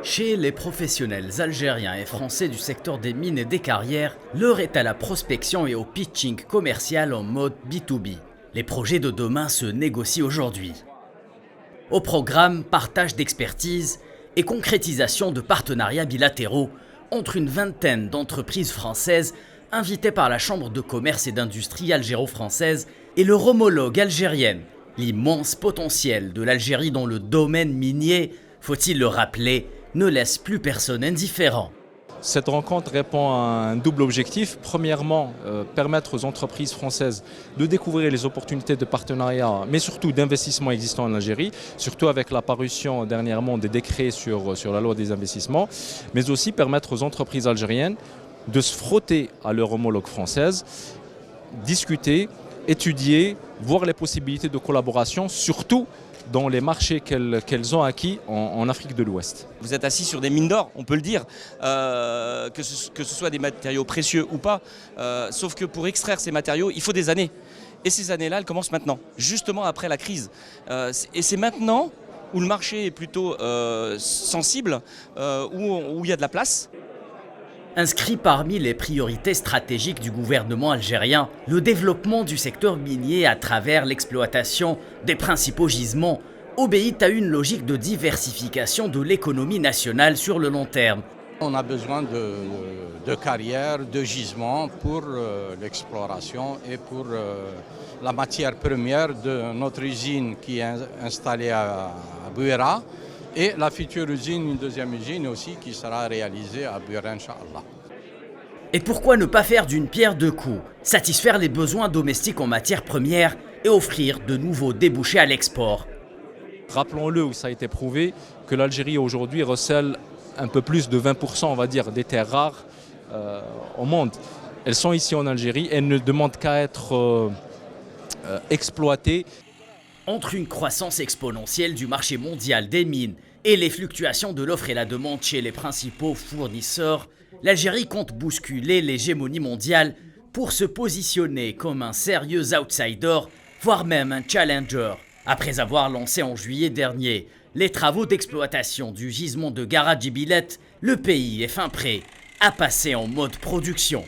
Chez les professionnels algériens et français du secteur des mines et des carrières, l'heure est à la prospection et au pitching commercial en mode B2B. Les projets de demain se négocient aujourd'hui. Au programme, partage d'expertise et concrétisation de partenariats bilatéraux entre une vingtaine d'entreprises françaises invitées par la Chambre de commerce et d'industrie algéro-française et leur homologue algérienne. L'immense potentiel de l'Algérie dans le domaine minier, faut-il le rappeler, ne laisse plus personne indifférent. Cette rencontre répond à un double objectif. Premièrement, permettre aux entreprises françaises de découvrir les opportunités de partenariat, mais surtout d'investissement existants en Algérie, surtout avec la parution dernièrement des décrets sur la loi des investissements, mais aussi permettre aux entreprises algériennes de se frotter à leur homologue française, discuter, étudier, voir les possibilités de collaboration, surtout dans les marchés qu'elles ont acquis en Afrique de l'Ouest. Vous êtes assis sur des mines d'or, on peut le dire, que ce soit des matériaux précieux ou pas, sauf que pour extraire ces matériaux, il faut des années. Et ces années-là, elles commencent maintenant, justement après la crise. Et c'est maintenant où le marché est plutôt sensible, où il y a de la place. Inscrit parmi les priorités stratégiques du gouvernement algérien, le développement du secteur minier à travers l'exploitation des principaux gisements obéit à une logique de diversification de l'économie nationale sur le long terme. On a besoin de carrières, de gisements pour l'exploration et pour la matière première de notre usine qui est installée à Bouira. Et la future usine, une deuxième usine aussi qui sera réalisée à Bouira, Inch'Allah. Et pourquoi ne pas faire d'une pierre deux coups, satisfaire les besoins domestiques en matières premières et offrir de nouveaux débouchés à l'export? Rappelons-le, où ça a été prouvé, que l'Algérie aujourd'hui recèle un peu plus de 20%, on va dire, des terres rares au monde. Elles sont ici en Algérie, elles ne demandent qu'à être exploitées. Entre une croissance exponentielle du marché mondial des mines et les fluctuations de l'offre et la demande chez les principaux fournisseurs, l'Algérie compte bousculer l'hégémonie mondiale pour se positionner comme un sérieux outsider, voire même un challenger. Après avoir lancé en juillet dernier les travaux d'exploitation du gisement de Garadjibilet, le pays est fin prêt à passer en mode production.